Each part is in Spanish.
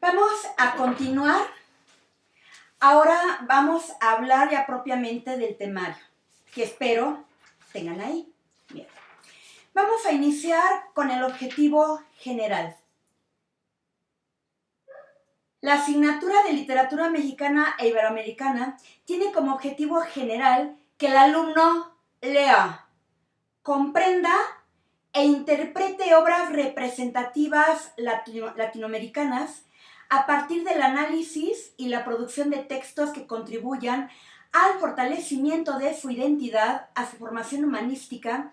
Vamos a continuar. Ahora vamos a hablar ya propiamente del temario, que espero tengan ahí. Bien. Vamos a iniciar con el objetivo general. La asignatura de literatura mexicana e iberoamericana tiene como objetivo general que el alumno lea, comprenda e interprete obras representativas latinoamericanas a partir del análisis y la producción de textos que contribuyan al fortalecimiento de su identidad, a su formación humanística,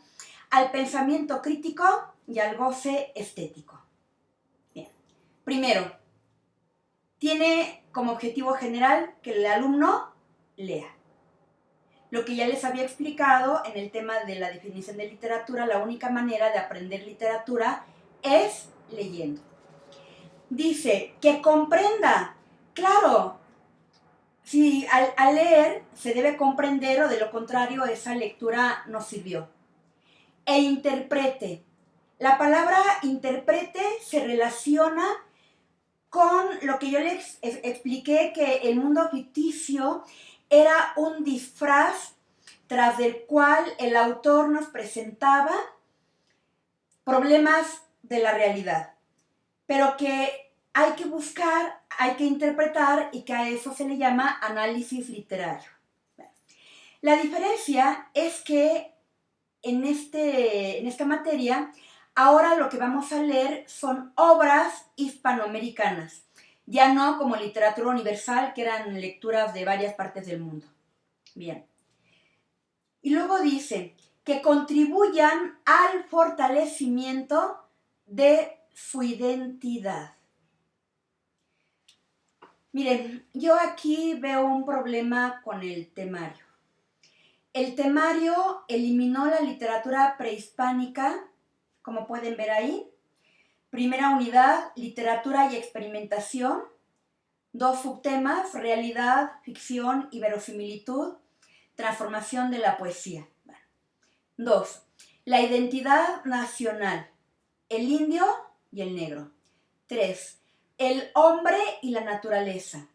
al pensamiento crítico y al goce estético. Bien. Primero, tiene como objetivo general que el alumno lea. Lo que ya les había explicado en el tema de la definición de literatura, la única manera de aprender literatura es leyendo. Dice que comprenda. Claro, si al leer se debe comprender o de lo contrario esa lectura no sirvió. E interprete. La palabra interprete se relaciona con lo que yo les expliqué, que el mundo ficticio era un disfraz tras del cual el autor nos presentaba problemas de la realidad, pero que hay que buscar, hay que interpretar, y que a eso se le llama análisis literario. La diferencia es que en esta materia ahora lo que vamos a leer son obras hispanoamericanas, ya no como literatura universal, que eran lecturas de varias partes del mundo. Bien. Y luego dice que contribuyan al fortalecimiento de su identidad. Miren, yo aquí veo un problema con el temario. El temario eliminó la literatura prehispánica, como pueden ver ahí. Primera unidad, literatura y experimentación. 2 subtemas, realidad, ficción y verosimilitud. Transformación de la poesía. 2. La identidad nacional. El indio y el negro. 3. El hombre y la naturaleza.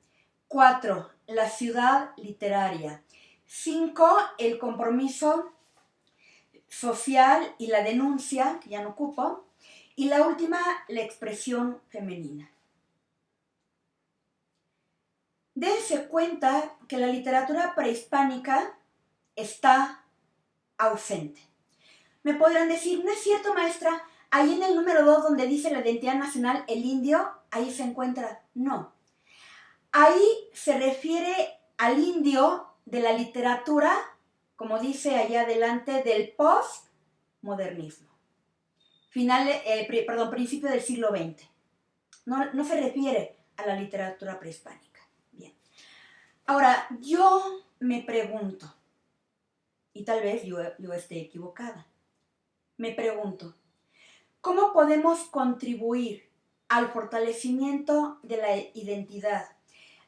4. La ciudad literaria. 5. El compromiso social y la denuncia, que ya no ocupo. Y la última, la expresión femenina. Dense cuenta que la literatura prehispánica está ausente. Me podrán decir, no es cierto, maestra, ahí en el número 2 donde dice la identidad nacional, el indio, ahí se encuentra. No. Ahí se refiere al indio de la literatura, como dice allá adelante, del postmodernismo. Principio del siglo XX. No se refiere a la literatura prehispánica. Bien. Ahora, yo me pregunto, y tal vez yo esté equivocada, me pregunto, ¿cómo podemos contribuir al fortalecimiento de la identidad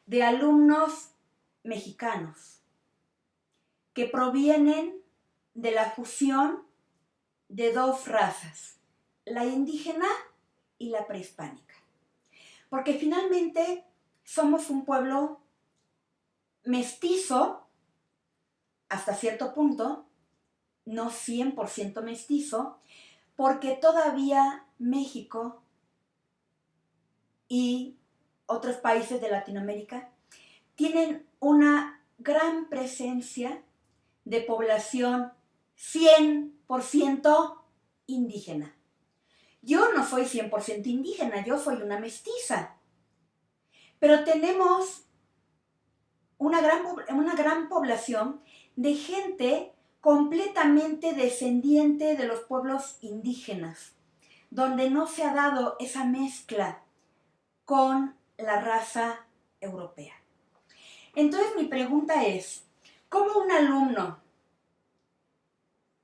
de alumnos mexicanos que provienen de la fusión de 2 razas, la indígena y la prehispánica? Porque finalmente somos un pueblo mestizo, hasta cierto punto, no 100% mestizo, porque todavía México y otros países de Latinoamérica tienen una gran presencia de población 100% indígena. Yo no soy 100% indígena, yo soy una mestiza, pero tenemos una gran población de gente completamente descendiente de los pueblos indígenas, donde no se ha dado esa mezcla con la raza europea. Entonces mi pregunta es, ¿cómo un alumno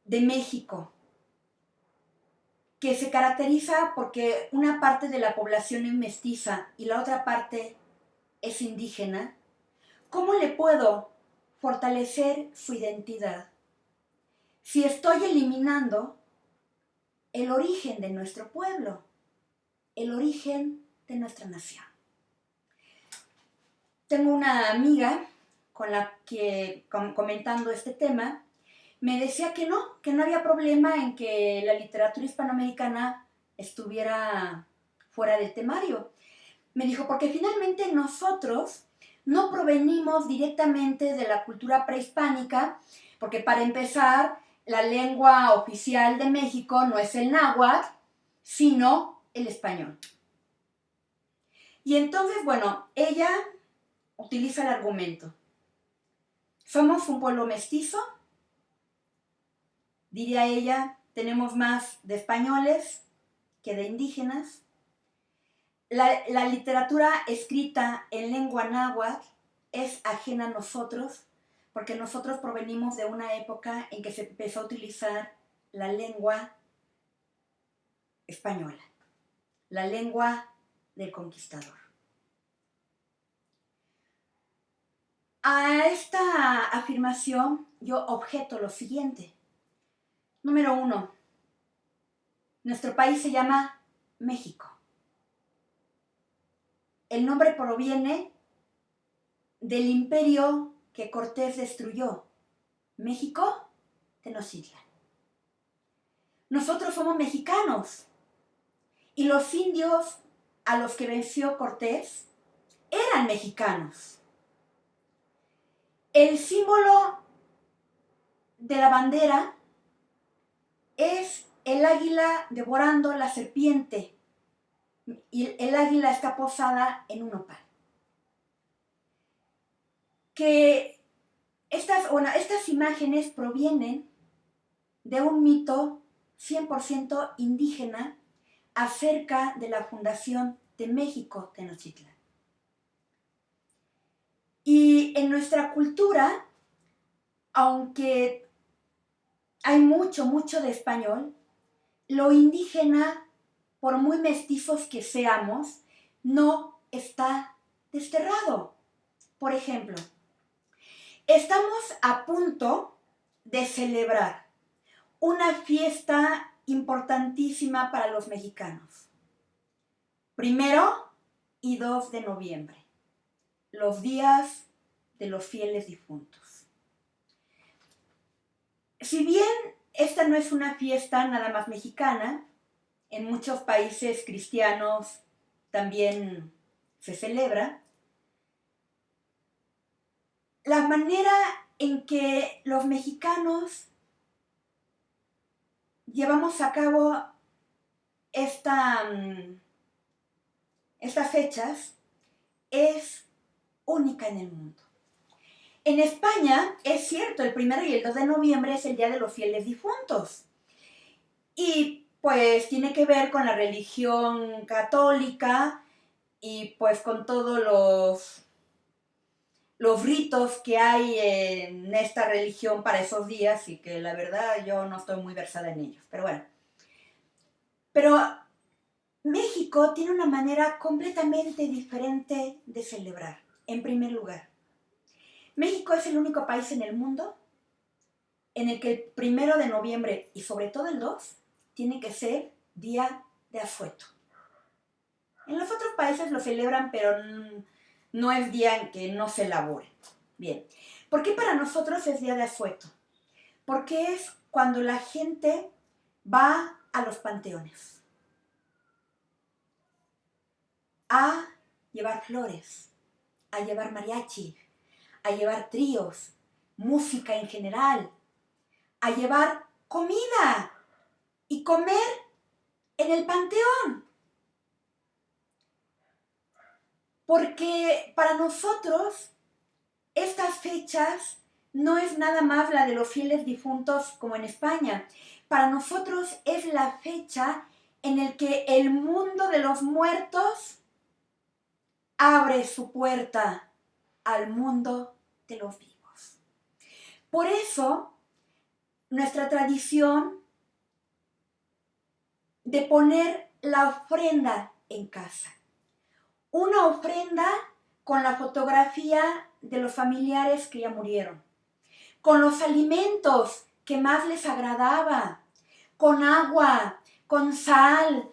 de México, que se caracteriza porque una parte de la población es mestiza y la otra parte es indígena, cómo le puedo fortalecer su identidad si estoy eliminando el origen de nuestro pueblo, el origen de nuestra nación? tengo una amiga con la que, comentando este tema, me decía que no había problema en que la literatura hispanoamericana estuviera fuera del temario. Me dijo, porque finalmente nosotros no provenimos directamente de la cultura prehispánica, porque para empezar, la lengua oficial de México no es el náhuatl, sino el español. Y entonces, bueno, ella utiliza el argumento. Somos un pueblo mestizo, diría ella, tenemos más de españoles que de indígenas. La literatura escrita en lengua náhuatl es ajena a nosotros, porque nosotros provenimos de una época en que se empezó a utilizar la lengua española, la lengua del conquistador. A esta afirmación yo objeto lo siguiente. Número 1, nuestro país se llama México. El nombre proviene del imperio que Cortés destruyó, México, Tenochtitlan. Nosotros somos mexicanos y los indios a los que venció Cortés eran mexicanos. El símbolo de la bandera es el águila devorando la serpiente y el águila está posada en un nopal. Que estas imágenes provienen de un mito 100% indígena acerca de la fundación de México, Tenochtitlan. Y en nuestra cultura, aunque hay mucho de español, lo indígena, por muy mestizos que seamos, no está desterrado. Por ejemplo, estamos a punto de celebrar una fiesta importantísima para los mexicanos. 1 y 2 de noviembre, los días de los fieles difuntos. Si bien esta no es una fiesta nada más mexicana, en muchos países cristianos también se celebra, la manera en que los mexicanos llevamos a cabo estas fechas es única en el mundo. En España, es cierto, el 1 y el 2 de noviembre es el Día de los Fieles Difuntos. Y pues tiene que ver con la religión católica y pues con todos los ritos que hay en esta religión para esos días y que la verdad yo no estoy muy versada en ellos. Pero bueno. Pero México tiene una manera completamente diferente de celebrar, en primer lugar. México es el único país en el mundo en el que el 1 de noviembre y sobre todo el 2 tiene que ser día de asueto. En los otros países lo celebran, pero no es día en que no se elabore. Bien, ¿por qué para nosotros es día de asueto? Porque es cuando la gente va a los panteones a llevar flores, a llevar mariachi, a llevar tríos, música en general, a llevar comida y comer en el panteón. Porque para nosotros estas fechas no es nada más la de los fieles difuntos como en España. Para nosotros es la fecha en la que el mundo de los muertos abre su puerta al mundo de los vivos. Por eso, nuestra tradición de poner la ofrenda en casa. Una ofrenda con la fotografía de los familiares que ya murieron, con los alimentos que más les agradaba, con agua, con sal,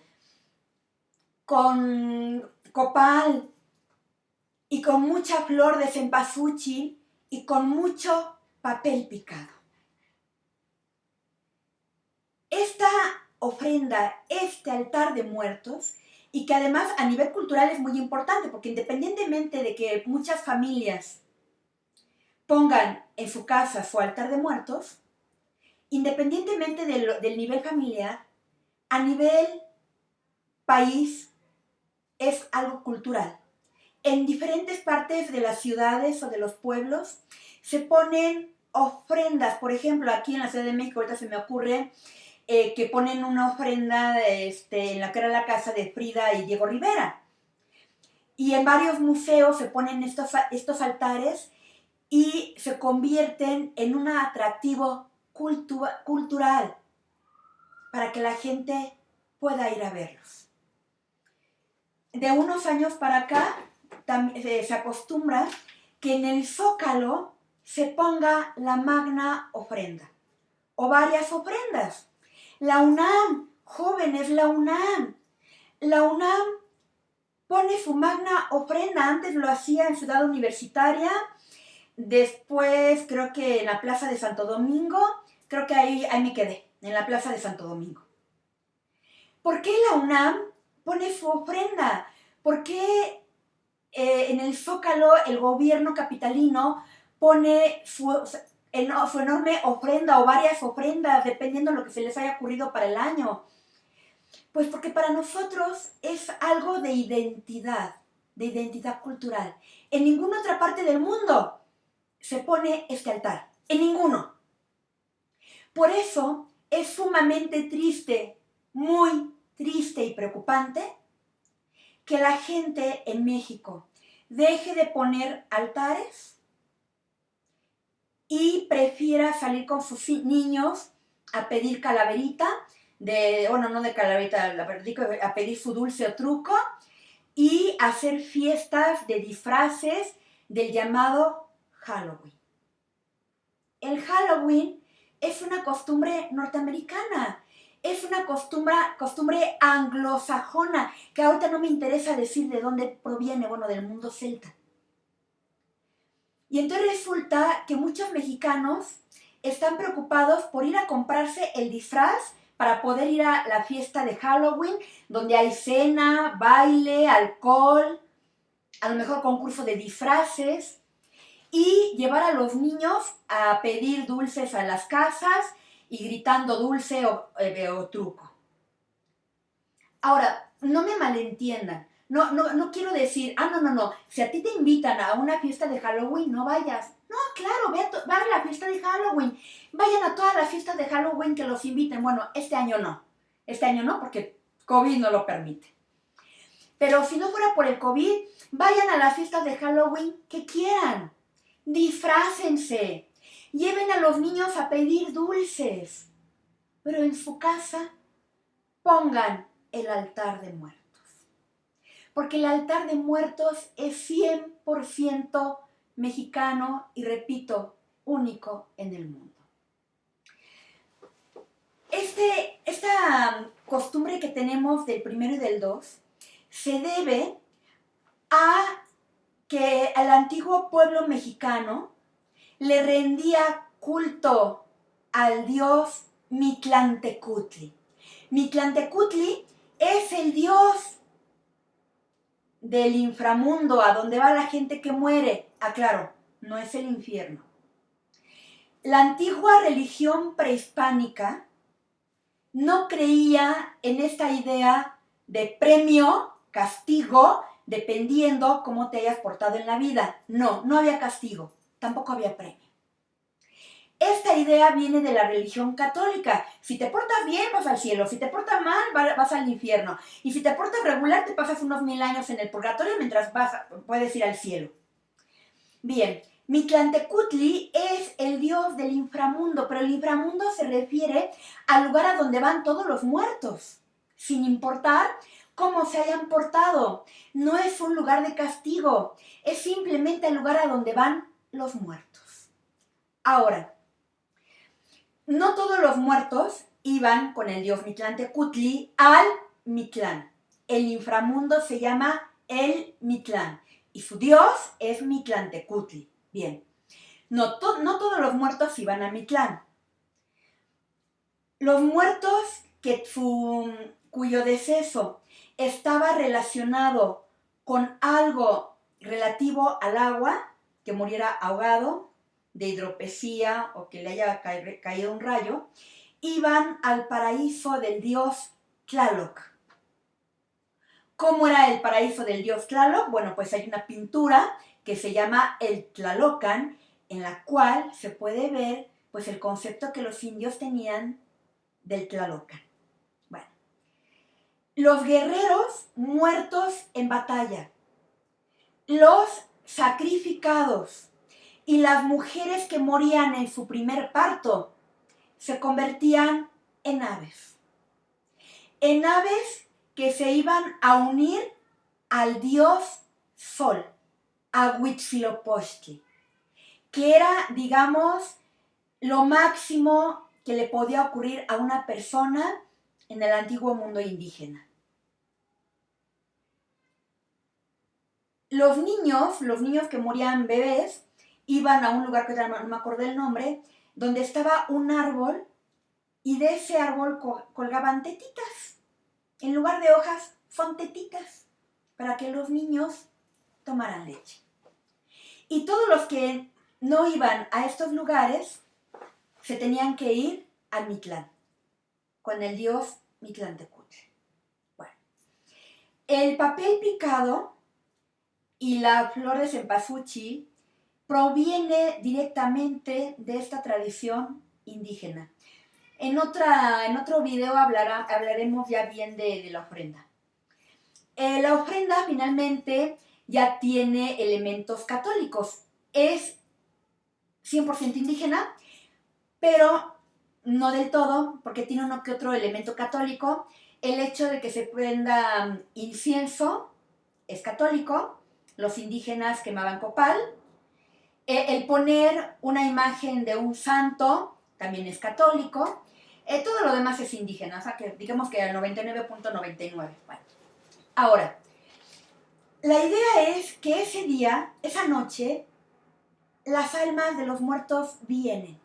con copal, y con mucha flor de cempasúchil y con mucho papel picado. Esta ofrenda, este altar de muertos, y que además a nivel cultural es muy importante, porque independientemente de que muchas familias pongan en su casa su altar de muertos, independientemente del nivel familiar, a nivel país es algo cultural. En diferentes partes de las ciudades o de los pueblos se ponen ofrendas. Por ejemplo, aquí en la Ciudad de México, ahorita se me ocurre que ponen una ofrenda en la que era la casa de Frida y Diego Rivera. Y en varios museos se ponen estos altares y se convierten en un atractivo cultural para que la gente pueda ir a verlos. De unos años para acá se acostumbra que en el Zócalo se ponga la magna ofrenda o varias ofrendas. La UNAM, jóvenes, la UNAM pone su magna ofrenda. Antes lo hacía en Ciudad Universitaria, después creo que en la Plaza de Santo Domingo, creo que ahí me quedé, en la Plaza de Santo Domingo. ¿Por qué la UNAM pone su ofrenda? ¿Por qué en el Zócalo el gobierno capitalino pone su enorme ofrenda o varias ofrendas, dependiendo de lo que se les haya ocurrido para el año? Pues porque para nosotros es algo de identidad cultural. En ninguna otra parte del mundo se pone este altar, en ninguno. Por eso es sumamente triste, muy triste y preocupante que la gente en México deje de poner altares y prefiera salir con sus niños a pedir calaverita, no de calaverita, a pedir su dulce o truco y hacer fiestas de disfraces del llamado Halloween. El Halloween es una costumbre norteamericana, es una costumbre anglosajona, que ahorita no me interesa decir de dónde proviene, del mundo celta. Y entonces resulta que muchos mexicanos están preocupados por ir a comprarse el disfraz para poder ir a la fiesta de Halloween, donde hay cena, baile, alcohol, a lo mejor concurso de disfraces, y llevar a los niños a pedir dulces a las casas y gritando dulce o truco. Ahora, no me malentiendan. No quiero decir, no. Si a ti te invitan a una fiesta de Halloween, no vayas. No, claro, ve a la fiesta de Halloween. Vayan a todas las fiestas de Halloween que los inviten. Bueno, este año no. Este año no, porque COVID no lo permite. Pero si no fuera por el COVID, vayan a las fiestas de Halloween que quieran. Disfrácense. Lleven a los niños a pedir dulces. Pero en su casa pongan el altar de muertos. Porque el altar de muertos es 100% mexicano y, repito, único en el mundo. Esta costumbre que tenemos del 1 y del 2 se debe a que al antiguo pueblo mexicano le rendía culto al dios Mictlantecutli. Mictlantecutli es el dios del inframundo, a donde va la gente que muere. Claro, no es el infierno. La antigua religión prehispánica no creía en esta idea de premio, castigo, dependiendo cómo te hayas portado en la vida. No había castigo, tampoco había premio. Esta idea viene de la religión católica. Si te portas bien, vas al cielo. Si te portas mal, vas al infierno. Y si te portas regular, te pasas unos 1000 años en el purgatorio mientras puedes ir al cielo. Bien, Mictlantecutli es el dios del inframundo, pero el inframundo se refiere al lugar a donde van todos los muertos, sin importar cómo se hayan portado. No es un lugar de castigo, es simplemente el lugar a donde van los muertos. Ahora, no todos los muertos iban con el dios Mictlantecutli al Mictlán. El inframundo se llama el Mictlán y su dios es Mictlantecutli. Bien, no todos los muertos iban a Mictlán. Los muertos cuyo deceso estaba relacionado con algo relativo al agua, que muriera ahogado, de hidropesía o que le haya caído un rayo, iban al paraíso del dios Tlaloc. ¿Cómo era el paraíso del dios Tlaloc? Bueno, pues hay una pintura que se llama el Tlalocan, en la cual se puede ver pues el concepto que los indios tenían del Tlalocan. Bueno, los guerreros muertos en batalla, los sacrificados y las mujeres que morían en su primer parto se convertían en aves que se iban a unir al dios Sol, a Huitzilopochtli, que era, digamos, lo máximo que le podía ocurrir a una persona en el antiguo mundo indígena. Los niños que morían bebés, iban a un lugar que no me acordé el nombre, donde estaba un árbol y de ese árbol colgaban tetitas. En lugar de hojas, son tetitas para que los niños tomaran leche. Y todos los que no iban a estos lugares se tenían que ir a Mictlán, con el dios Mictlantecutli. Bueno, el papel picado y la flor de cempasúchil proviene directamente de esta tradición indígena. En otro video hablaremos ya bien de la ofrenda. La ofrenda finalmente ya tiene elementos católicos. Es 100% indígena, pero no del todo, porque tiene uno que otro elemento católico. El hecho de que se prenda incienso es católico. Los indígenas quemaban copal. El poner una imagen de un santo también es católico. Todo lo demás es indígena, o sea que digamos que el 99.99. Bueno, ahora, la idea es que ese día, esa noche, las almas de los muertos vienen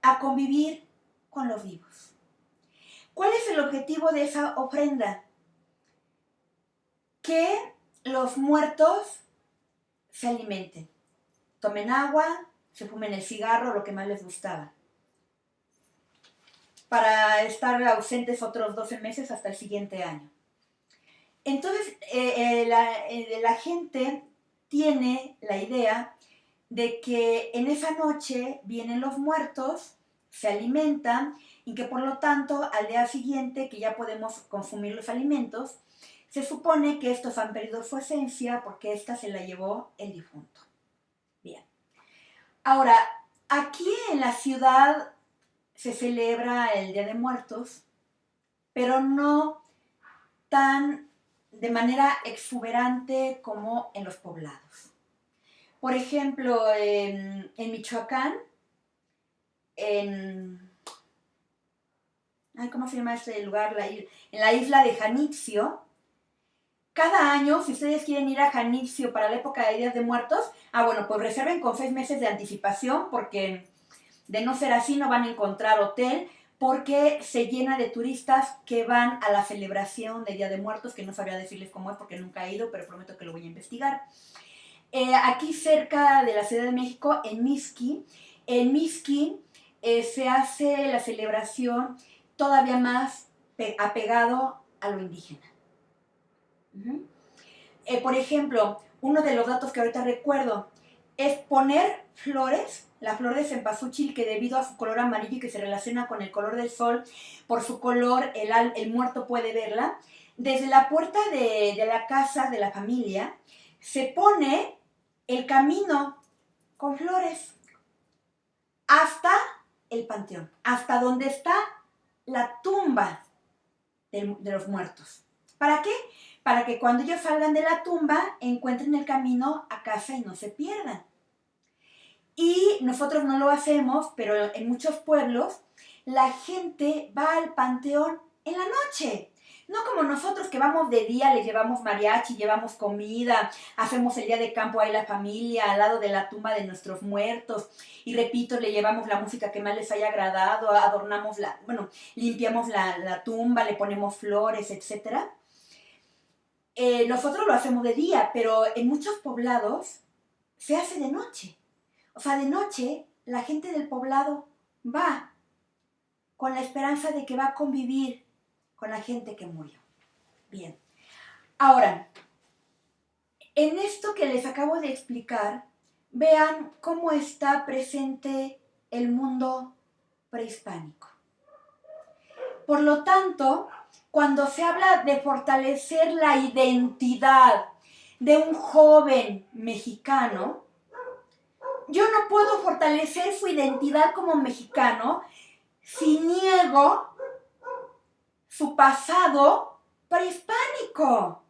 a convivir con los vivos. ¿Cuál es el objetivo de esa ofrenda? Que los muertos se alimenten, tomen agua, se fumen el cigarro, lo que más les gustaba, para estar ausentes otros 12 meses hasta el siguiente año. Entonces, la gente tiene la idea de que en esa noche vienen los muertos, se alimentan y que por lo tanto al día siguiente, que ya podemos consumir los alimentos, se supone que estos han perdido su esencia porque esta se la llevó el difunto. Bien. Ahora, aquí en la ciudad se celebra el Día de Muertos, pero no tan de manera exuberante como en los poblados. Por ejemplo, en Michoacán, ¿cómo se llama este lugar? En la isla de Janitzio. Cada año, si ustedes quieren ir a Janitzio para la época de Días de Muertos, bueno, pues reserven con 6 meses de anticipación, porque de no ser así no van a encontrar hotel, porque se llena de turistas que van a la celebración de Día de Muertos, que no sabría decirles cómo es porque nunca he ido, pero prometo que lo voy a investigar. Aquí cerca de la Ciudad de México, en Mixqui, se hace la celebración todavía más apegado a lo indígena. Por ejemplo, uno de los datos que ahorita recuerdo es poner flores, la flor de cempasúchil, que debido a su color amarillo y que se relaciona con el color del sol, por su color el muerto puede verla. Desde la puerta de la casa de la familia se pone el camino con flores hasta el panteón, hasta donde está la tumba de los muertos. ¿Para qué? Para que cuando ellos salgan de la tumba encuentren el camino a casa y no se pierdan. Y nosotros no lo hacemos, pero en muchos pueblos la gente va al panteón en la noche. No como nosotros que vamos de día, les llevamos mariachi, llevamos comida, hacemos el día de campo ahí la familia, al lado de la tumba de nuestros muertos. Y repito, le llevamos la música que más les haya agradado, adornamos limpiamos la tumba, le ponemos flores, etc. Nosotros lo hacemos de día, pero en muchos poblados se hace de noche. O sea, de noche la gente del poblado va con la esperanza de que va a convivir con la gente que murió. Bien. Ahora, en esto que les acabo de explicar, vean cómo está presente el mundo prehispánico. Por lo tanto, cuando se habla de fortalecer la identidad de un joven mexicano, yo no puedo fortalecer su identidad como mexicano si niego su pasado prehispánico.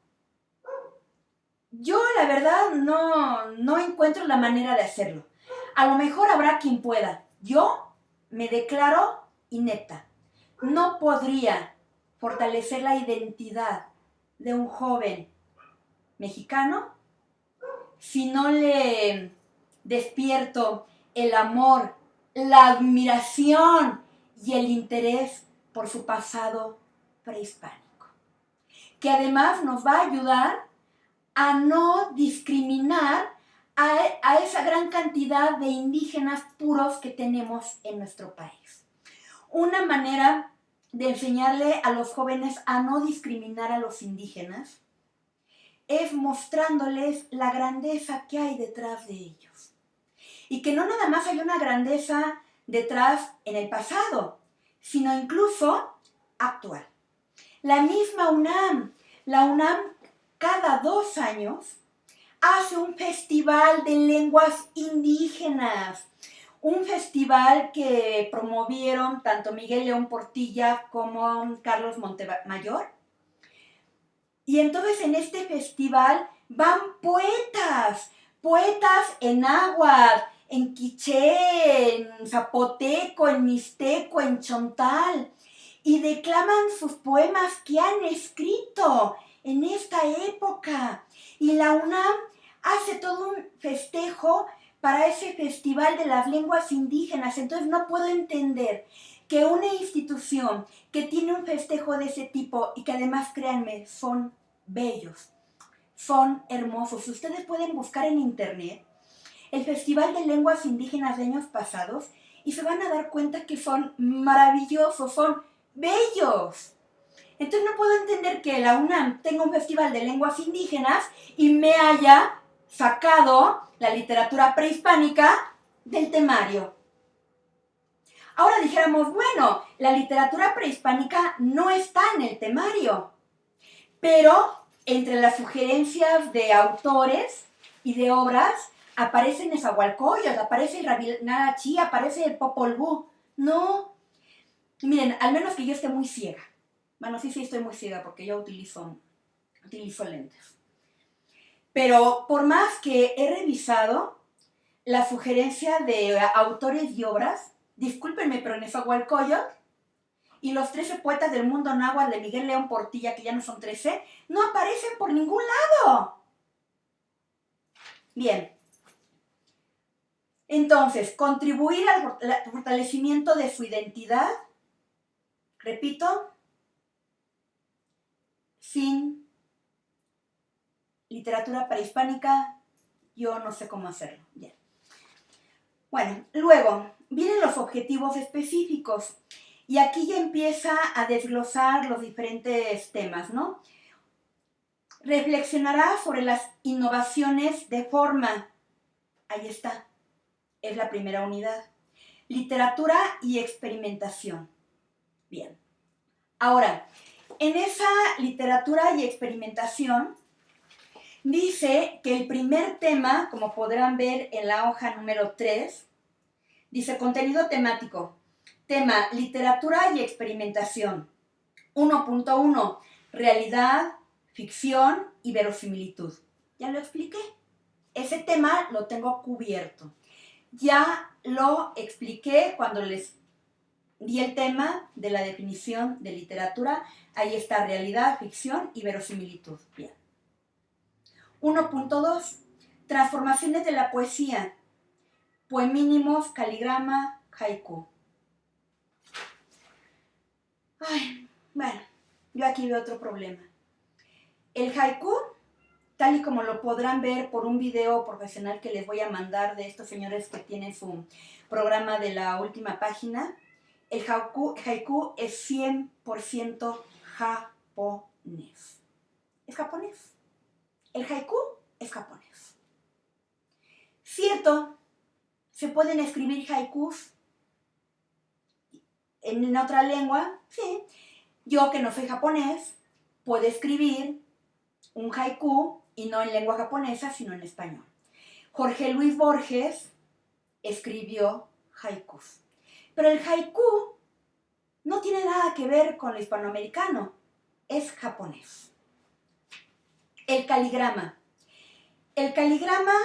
Yo la verdad no encuentro la manera de hacerlo. A lo mejor habrá quien pueda. Yo me declaro inepta. No podría fortalecer la identidad de un joven mexicano si no le despierto el amor, la admiración y el interés por su pasado prehispánico, que además nos va a ayudar a no discriminar a esa gran cantidad de indígenas puros que tenemos en nuestro país. Una manera de enseñarle a los jóvenes a no discriminar a los indígenas es mostrándoles la grandeza que hay detrás de ellos. Y que no nada más hay una grandeza detrás en el pasado, sino incluso actual. La misma UNAM, la UNAM cada 2 años hace un festival de lenguas indígenas, un festival que promovieron tanto Miguel León Portilla como Carlos Montemayor. Y entonces en este festival van poetas en náhuatl, en quiché, en zapoteco, en mixteco, en chontal, y declaman sus poemas que han escrito en esta época. Y la UNAM hace todo un festejo para ese festival de las lenguas indígenas. Entonces no puedo entender que una institución que tiene un festejo de ese tipo y que además, créanme, son bellos, son hermosos. Ustedes pueden buscar en internet el Festival de Lenguas Indígenas de años pasados y se van a dar cuenta que son maravillosos, son bellos. Entonces no puedo entender que la UNAM tenga un festival de lenguas indígenas y me haya sacado la literatura prehispánica del temario. Ahora dijéramos, bueno, la literatura prehispánica no está en el temario, pero entre las sugerencias de autores y de obras aparece Nezahualcóyotl, aparece el Rabindranath, aparece el Popol Vuh. No, miren, al menos que yo esté muy ciega. Bueno, sí estoy muy ciega porque yo utilizo lentes. Pero por más que he revisado la sugerencia de autores y obras, discúlpenme, pero Nezahualcóyotl y los 13 poetas del mundo náhuatl de Miguel León Portilla, que ya no son 13, no aparecen por ningún lado. Bien. Entonces, contribuir al fortalecimiento de su identidad, repito, sin literatura prehispánica, yo no sé cómo hacerlo. Bien. Bueno, luego vienen los objetivos específicos y aquí ya empieza a desglosar los diferentes temas, ¿no? Reflexionará sobre las innovaciones de forma. Ahí está, es la primera unidad. Literatura y experimentación. Bien. Ahora, en esa literatura y experimentación, dice que el primer tema, como podrán ver en la hoja número 3, dice contenido temático. Tema, literatura y experimentación. 1.1, realidad, ficción y verosimilitud. Ya lo expliqué. Ese tema lo tengo cubierto. Ya lo expliqué cuando les di el tema de la definición de literatura. Ahí está realidad, ficción y verosimilitud. Bien. 1.2. Transformaciones de la poesía. Poemínimos, caligrama, haiku. Ay, bueno, yo aquí veo otro problema. El haiku, tal y como lo podrán ver por un video profesional que les voy a mandar de estos señores que tienen su programa de la última página, el haiku es 100% japonés. Es japonés. El haiku es japonés. Cierto, se pueden escribir haikus en otra lengua, sí. Yo, que no soy japonés, puedo escribir un haiku y no en lengua japonesa, sino en español. Jorge Luis Borges escribió haikus. Pero el haiku no tiene nada que ver con lo hispanoamericano, es japonés. El caligrama. El caligrama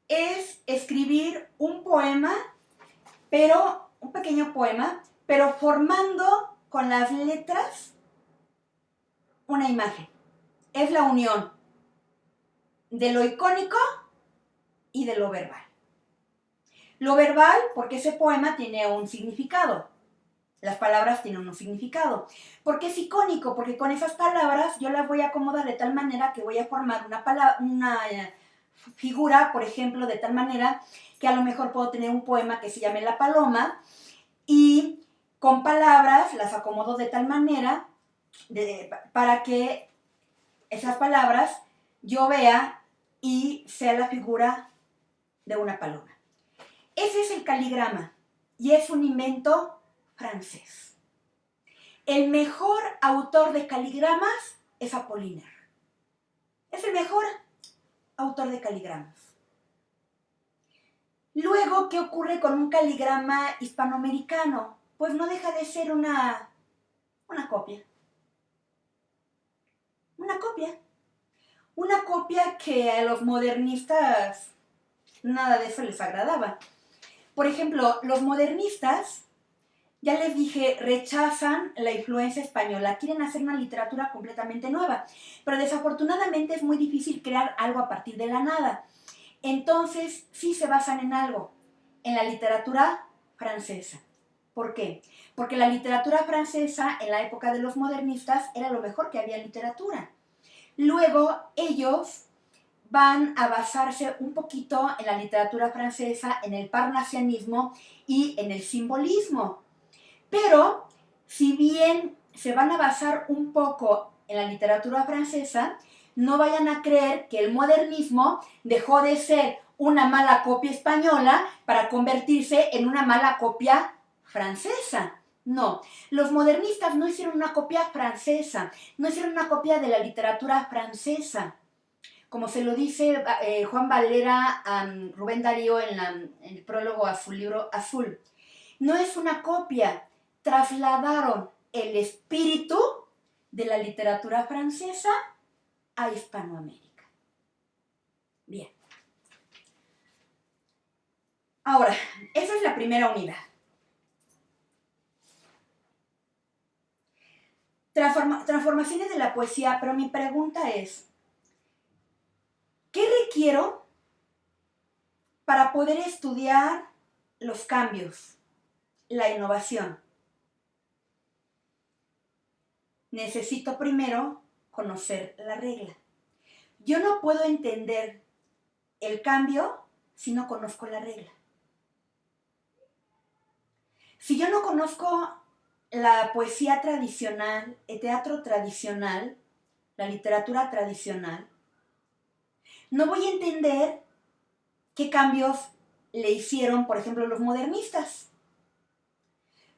es escribir un poema, un pequeño poema, pero formando con las letras una imagen. Es la unión de lo icónico y de lo verbal. Lo verbal, porque ese poema tiene un significado. Las palabras tienen un significado. ¿Por qué es icónico? Porque con esas palabras yo las voy a acomodar de tal manera que voy a formar una figura, por ejemplo, de tal manera que a lo mejor puedo tener un poema que se llame La Paloma y con palabras las acomodo de tal manera para que esas palabras yo vea y sea la figura de una paloma. Ese es el caligrama y es un invento francés. El mejor autor de caligramas es Apollinaire. Es el mejor autor de caligramas. Luego, ¿qué ocurre con un caligrama hispanoamericano? Pues no deja de ser una copia. Una copia. Una copia que a los modernistas nada de eso les agradaba. Por ejemplo, los modernistas, ya les dije, rechazan la influencia española, quieren hacer una literatura completamente nueva, pero desafortunadamente es muy difícil crear algo a partir de la nada. Entonces, sí se basan en algo, en la literatura francesa. ¿Por qué? Porque la literatura francesa, en la época de los modernistas, era lo mejor que había en literatura. Luego, ellos van a basarse un poquito en la literatura francesa, en el parnasianismo y en el simbolismo. Pero, si bien se van a basar un poco en la literatura francesa, no vayan a creer que el modernismo dejó de ser una mala copia española para convertirse en una mala copia francesa. No, los modernistas no hicieron una copia francesa, no hicieron una copia de la literatura francesa. Como se lo dice Juan Valera a Rubén Darío en el prólogo a su libro Azul. No es una copia, trasladaron el espíritu de la literatura francesa a Hispanoamérica. Bien. Ahora, esa es la primera unidad. Transformaciones de la poesía, pero mi pregunta es, ¿qué requiero para poder estudiar los cambios, la innovación? Necesito primero conocer la regla. Yo no puedo entender el cambio si no conozco la regla. Si yo no conozco la poesía tradicional, el teatro tradicional, la literatura tradicional, no voy a entender qué cambios le hicieron, por ejemplo, los modernistas.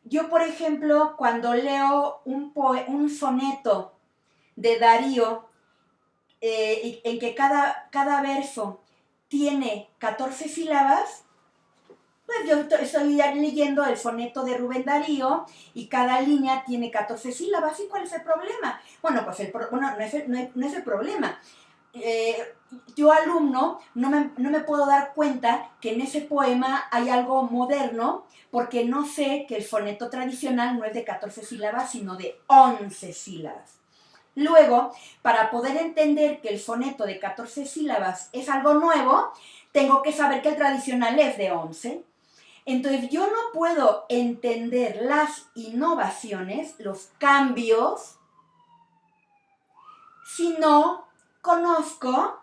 Yo, por ejemplo, cuando leo un soneto de Darío, en que cada verso tiene 14 sílabas, pues yo estoy leyendo el soneto de Rubén Darío y cada línea tiene 14 sílabas. ¿Y cuál es el problema? Bueno, pues no es el problema. yo alumno no me puedo dar cuenta que en ese poema hay algo moderno porque no sé que el soneto tradicional no es de 14 sílabas, sino de 11 sílabas. Luego, para poder entender que el soneto de 14 sílabas es algo nuevo, tengo que saber que el tradicional es de 11. Entonces, yo no puedo entender las innovaciones, los cambios, si no conozco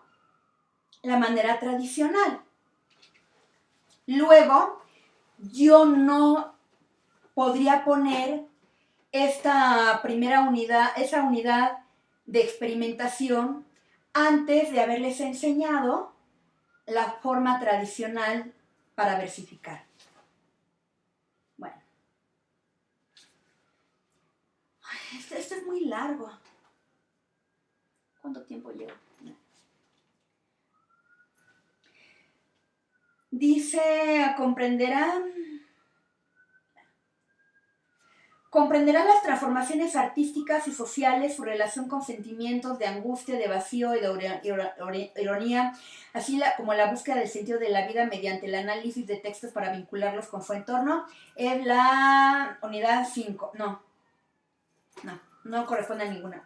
la manera tradicional. Luego, yo no podría poner esta primera unidad, esa unidad de experimentación antes de haberles enseñado la forma tradicional para versificar. Bueno, esto es muy largo. ¿Cuánto tiempo llevo? Dice, comprenderán las transformaciones artísticas y sociales, su relación con sentimientos de angustia, de vacío y de ironía, así como la búsqueda del sentido de la vida mediante el análisis de textos para vincularlos con su entorno. Es la unidad 5. No corresponde a ninguna.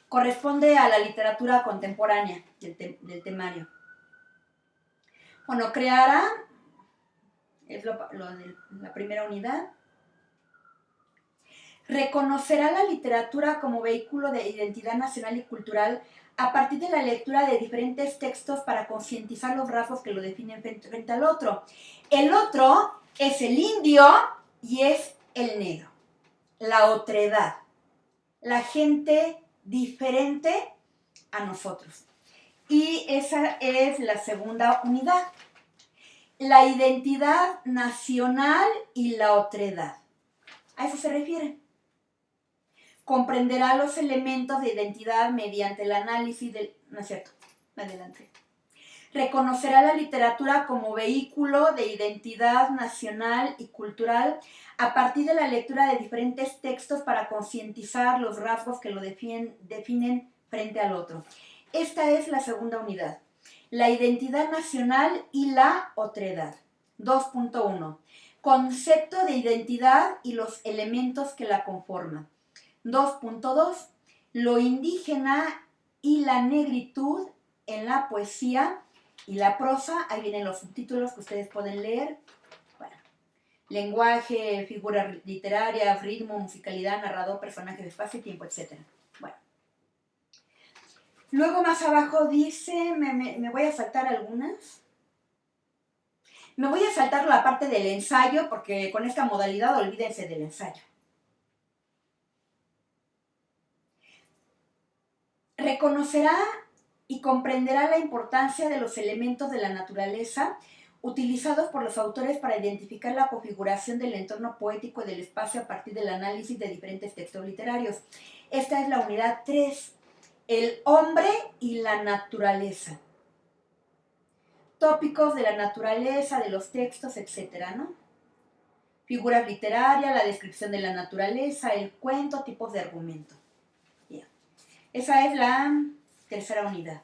Corresponde a la literatura contemporánea del temario. Bueno, creará, es lo de la primera unidad. Reconocerá la literatura como vehículo de identidad nacional y cultural a partir de la lectura de diferentes textos para concientizar los rasgos que lo definen frente al otro. El otro es el indio y es el negro, la otredad, la gente diferente a nosotros. Y esa es la segunda unidad, la identidad nacional y la otredad. A eso se refiere. Comprenderá los elementos de identidad mediante el análisis del... No es cierto, adelante. Reconocerá la literatura como vehículo de identidad nacional y cultural a partir de la lectura de diferentes textos para concientizar los rasgos que lo definen frente al otro. Esta es la segunda unidad. La identidad nacional y la otredad. 2.1. Concepto de identidad y los elementos que la conforman. 2.2. Lo indígena y la negritud en la poesía y la prosa. Ahí vienen los subtítulos que ustedes pueden leer. Bueno, lenguaje, figura literaria, ritmo, musicalidad, narrador, personaje, espacio, tiempo, etc. Bueno. Luego más abajo dice, me voy a saltar algunas. Me voy a saltar la parte del ensayo porque con esta modalidad olvídense del ensayo. Reconocerá y comprenderá la importancia de los elementos de la naturaleza utilizados por los autores para identificar la configuración del entorno poético y del espacio a partir del análisis de diferentes textos literarios. Esta es la unidad 3, el hombre y la naturaleza. Tópicos de la naturaleza, de los textos, etc., ¿no? Figuras literarias, la descripción de la naturaleza, el cuento, tipos de argumento. Bien. Esa es la tercera unidad,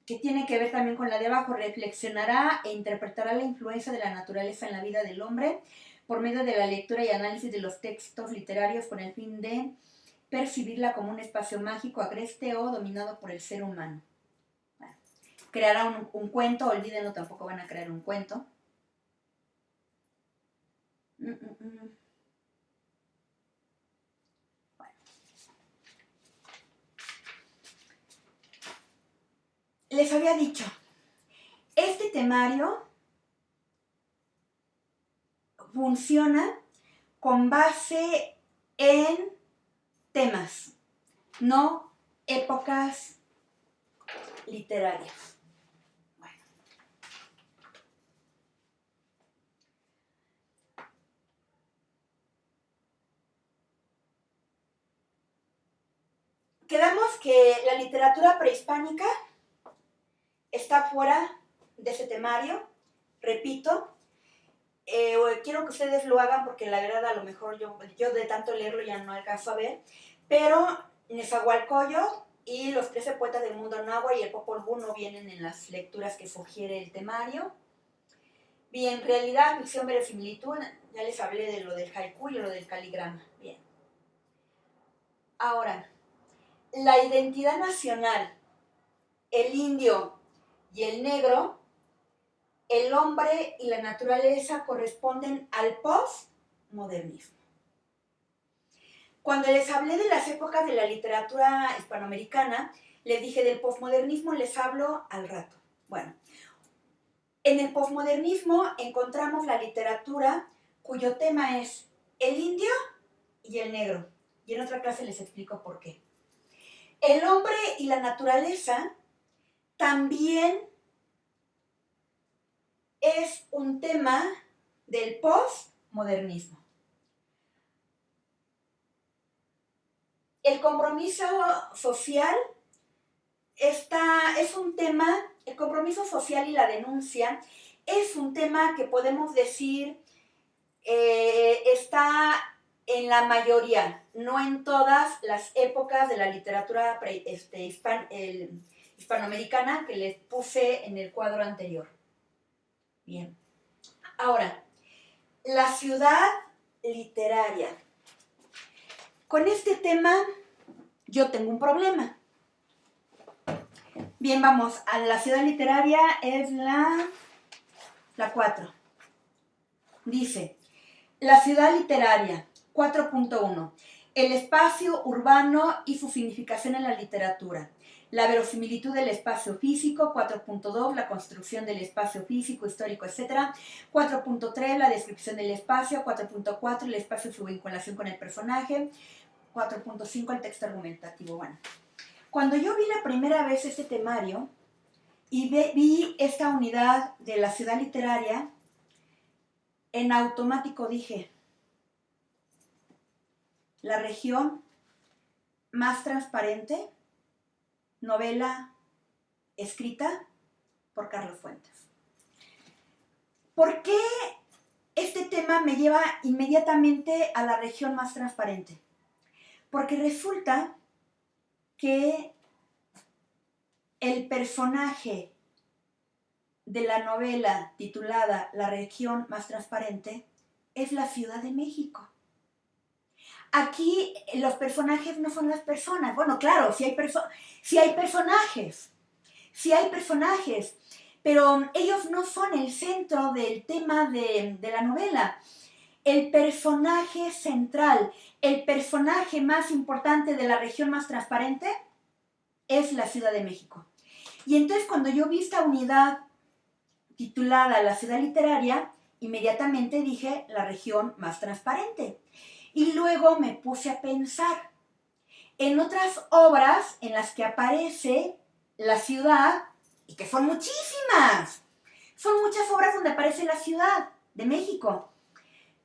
que tiene que ver también con la de abajo. Reflexionará e interpretará la influencia de la naturaleza en la vida del hombre por medio de la lectura y análisis de los textos literarios con el fin de percibirla como un espacio mágico, agreste o dominado por el ser humano. Bueno, creará un cuento, olvídenlo, tampoco van a crear un cuento. Bueno. Les había dicho, este temario funciona con base en temas, no épocas literarias. Bueno. Quedamos que la literatura prehispánica está fuera de ese temario, repito. Quiero que ustedes lo hagan porque la verdad a lo mejor yo de tanto leerlo ya no alcanzo a ver, pero Nezahualcóyotl y los 13 poetas del mundo náhuatl y el Popol Vuh no vienen en las lecturas que sugiere el temario. Bien, realidad, ficción, verosimilitud, ya les hablé de lo del haiku y lo del caligrama. Bien. Ahora, la identidad nacional, el indio y el negro, el hombre y la naturaleza corresponden al postmodernismo. Cuando les hablé de las épocas de la literatura hispanoamericana, les dije del postmodernismo, les hablo al rato. Bueno, en el postmodernismo encontramos la literatura cuyo tema es el indio y el negro. Y en otra clase les explico por qué. El hombre y la naturaleza también es un tema del postmodernismo. El compromiso social es un tema, el compromiso social y la denuncia es un tema que podemos decir está en la mayoría, no en todas las épocas de la literatura hispanoamericana que les puse en el cuadro anterior. Bien. Ahora, la ciudad literaria. Con este tema yo tengo un problema. Bien, vamos, a la ciudad literaria es la 4. Dice, la ciudad literaria, 4.1. El espacio urbano y su significación en la literatura. La verosimilitud del espacio físico, 4.2. La construcción del espacio físico, histórico, etc. 4.3. La descripción del espacio. 4.4. El espacio y su vinculación con el personaje. 4.5. El texto argumentativo. Bueno, cuando yo vi la primera vez este temario y vi esta unidad de la ciudad literaria, en automático dije, la región más transparente, novela escrita por Carlos Fuentes. ¿Por qué este tema me lleva inmediatamente a la región más transparente? Porque resulta que el personaje de la novela titulada La región más transparente es la Ciudad de México. Aquí los personajes no son las personas. Bueno, claro, sí hay personajes, pero ellos no son el centro del tema de la novela. El personaje central, el personaje más importante de la región más transparente es la Ciudad de México. Y entonces cuando yo vi esta unidad titulada La ciudad literaria, inmediatamente dije la región más transparente. Y luego me puse a pensar en otras obras en las que aparece la ciudad, y que son muchísimas. Son muchas obras donde aparece la Ciudad de México.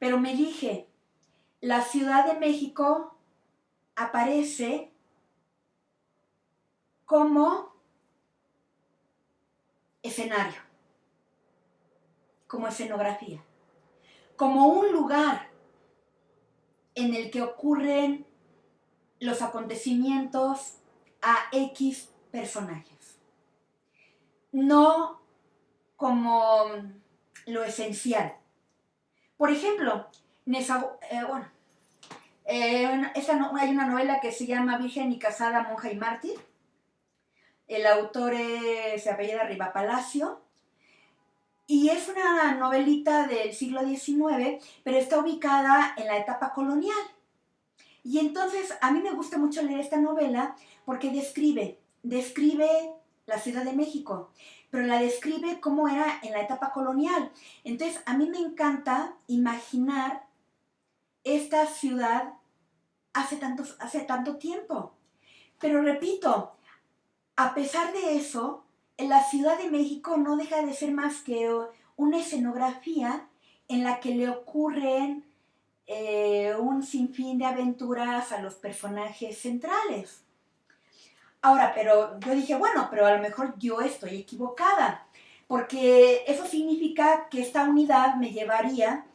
Pero me dije, la Ciudad de México aparece como escenario, como escenografía, como un lugar en el que ocurren los acontecimientos a X personajes. No como lo esencial. Por ejemplo, hay una novela que se llama Virgen y casada, monja y mártir. El autor se apellida Rivapalacio. Y es una novelita del siglo XIX, pero está ubicada en la etapa colonial. Y entonces a mí me gusta mucho leer esta novela porque describe la Ciudad de México, pero la describe cómo era en la etapa colonial. Entonces a mí me encanta imaginar esta ciudad hace tanto tiempo. Pero repito, a pesar de eso, la Ciudad de México no deja de ser más que una escenografía en la que le ocurren un sinfín de aventuras a los personajes centrales. Ahora, pero yo dije, bueno, pero a lo mejor yo estoy equivocada, porque eso significa que esta unidad me llevaría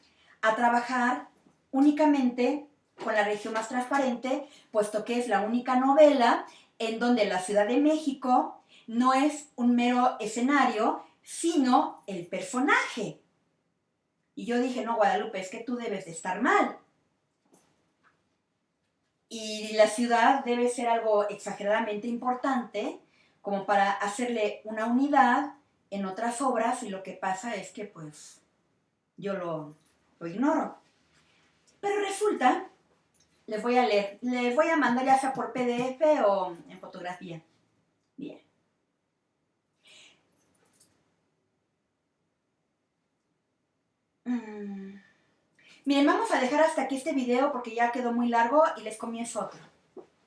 a trabajar únicamente con la región más transparente, puesto que es la única novela en donde la Ciudad de México no es un mero escenario, sino el personaje. Y yo dije, no, Guadalupe, es que tú debes de estar mal. Y la ciudad debe ser algo exageradamente importante como para hacerle una unidad en otras obras, y lo que pasa es que pues yo lo ignoro. Pero resulta, les voy a leer, les voy a mandar ya sea por PDF o en fotografía. Bien. Miren, vamos a dejar hasta aquí este video porque ya quedó muy largo y les comienzo otro.